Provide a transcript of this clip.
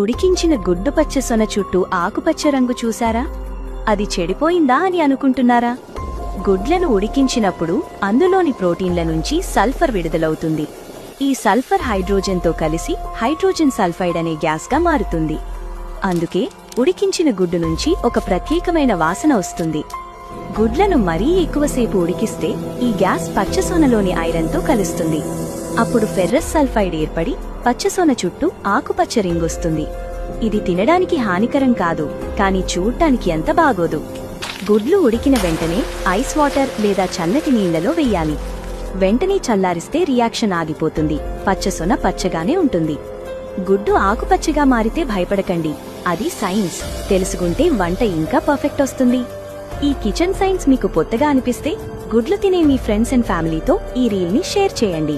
ఉడికించిన గుడ్డు పచ్చ సొన చుట్టూ ఆకుపచ్చ రంగు చూశారా? అది చెడిపోయిందా అని అనుకుంటున్నారా? గుడ్లను ఉడికించినప్పుడు అందులోని ప్రోటీన్ల నుంచి సల్ఫర్ విడుదలవుతుంది. ఈ సల్ఫర్ హైడ్రోజన్తో కలిసి హైడ్రోజన్ సల్ఫైడ్ అనే గ్యాస్గా మారుతుంది. అందుకే ఉడికించిన గుడ్డు నుంచి ఒక ప్రత్యేకమైన వాసన వస్తుంది. గుడ్లను మరీ ఎక్కువసేపు ఉడికిస్తే ఈ గ్యాస్ పచ్చసొనలోని ఐరన్తో కలుస్తుంది. అప్పుడు ఫెర్రస్ సల్ఫైడ్ ఏర్పడి పచ్చసొన చుట్టూ ఆకుపచ్చ రింగొస్తుంది. ఇది తినడానికి హానికరం కాదు, కానీ చూడ్డానికి ఎంత బాగోదు. గుడ్లు ఉడికిన వెంటనే ఐస్ వాటర్ లేదా చల్లటి నీళ్లలో వెయ్యాలి. వెంటనే చల్లారిస్తే రియాక్షన్ ఆగిపోతుంది. పచ్చసొన పచ్చగానే ఉంటుంది. గుడ్డు ఆకుపచ్చగా మారితే భయపడకండి, అది సైన్స్. తెలుసుకుంటే వంట ఇంకా పర్ఫెక్ట్ వస్తుంది. ఈ కిచెన్ సైన్స్ మీకు కొత్తగా అనిపిస్తే గుడ్లు తినే మీ ఫ్రెండ్స్ అండ్ ఫ్యామిలీతో ఈ రీల్ని షేర్ చేయండి.